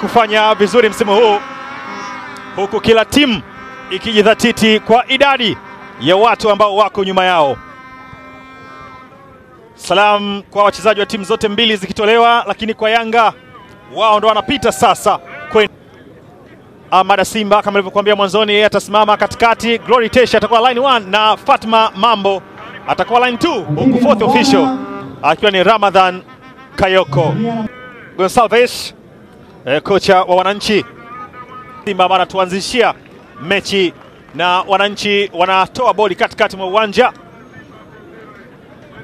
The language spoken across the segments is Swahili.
kufanya vizuri msimu huu, huku kila timu ikijidhatiti kwa idadi ya watu ambao wako nyuma yao. Salamu kwa wachezaji wa timu zote mbili zikitolewa, lakini kwa Yanga wao ndo wanapita sasa. Ahmad Simba kama nilivyokuambia mwanzoni, yeye atasimama katikati. Glory Tesha atakuwa line 1 na Fatma Mambo atakuwa line 2, huku fourth official akiwa ni Ramadhan Kayoko. Gonsalves kocha wa Wananchi. Simba anatuanzishia mechi na Wananchi wanatoa boli katikati mwa uwanja.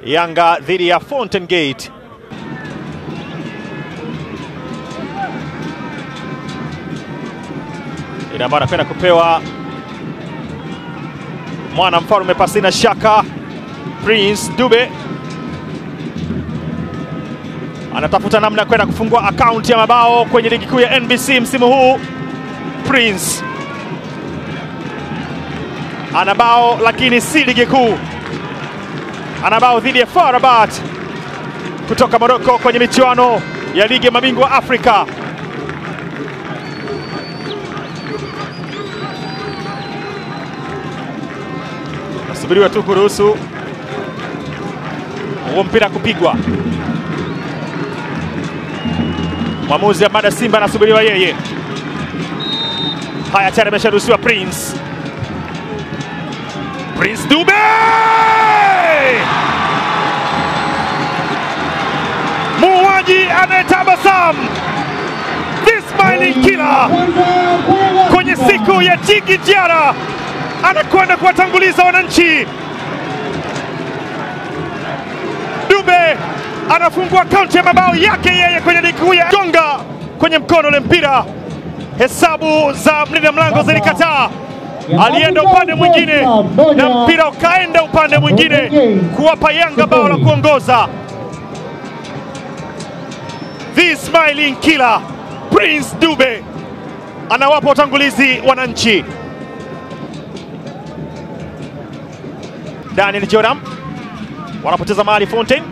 Yanga dhidi ya Fountain Gate. Ina maana kwenda kupewa mwana mfalme pasina shaka. Prince Dube anatafuta namna kwenda kufungua akaunti ya mabao kwenye ligi kuu ya NBC msimu huu. Prince ana bao lakini si ligi kuu. Ana bao dhidi ya FAR Rabat kutoka Morocco kwenye michuano ya ligi ya mabingwa Afrika. Nasubiriwa tu kuruhusu huo mpira kupigwa. Mwamuzi Ahmad Simba anasubiriwa yeye. Haya, tayari amesharuhusiwa Prince Dube! Muuaji anayetabasamu, the smiling killer kwenye siku ya Jigi Jiara anakwenda kuwatanguliza Wananchi. Dube anafungua akaunti ya mabao yake yeye kwenye ligi kuu ya Gonga kwenye mkono ule mpira. Hesabu za mlinda mlango zilikataa. Alienda upande mwingine na mpira ukaenda upande mwingine kuwapa Yanga bao la kuongoza. The smiling killer Prince Dube anawapa utangulizi Wananchi. Daniel Joram wanapoteza mali. Fountain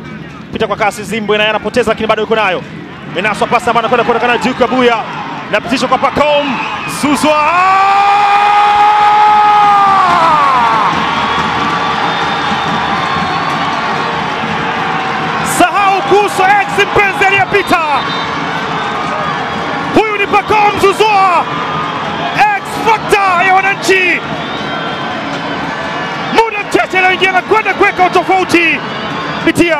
pita kwa kasi. Zimbwe naye anapoteza lakini bado yuko nayo. Menaswa pasa ambayo anakwenda kuonekana Duke Abuya na pitisho kwa Pacome Zouzoua. Sahau kuhusu ex mpenzi aliyepita. Huyu ni Pacome Zouzoua, X factor ya Wananchi. Muda mchache anaingia na kwenda kuweka utofauti. Pitia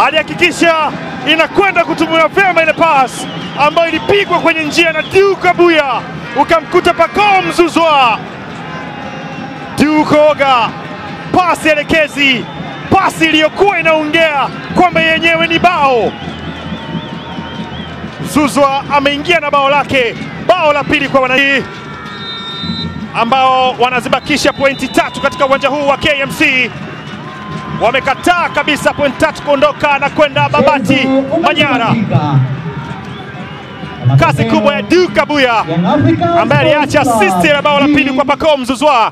alihakikisha inakwenda kutumia vyema ile pass ambayo ilipigwa kwenye njia na Duke Abuya, ukamkuta Pacome Zouzoua. Duke Oga, pasi elekezi, pasi iliyokuwa inaongea kwamba yenyewe ni bao. Zouzoua ameingia na bao lake, bao la pili kwa Wananchi ambao wanazibakisha pointi 3 katika uwanja huu wa KMC. Wamekataa kabisa pointi 3 kuondoka na kwenda Babati Manyara. Kasi kubwa ya Duke Abuya ambaye aliacha assist ya bao la pili kwa Pacome Zouzoua.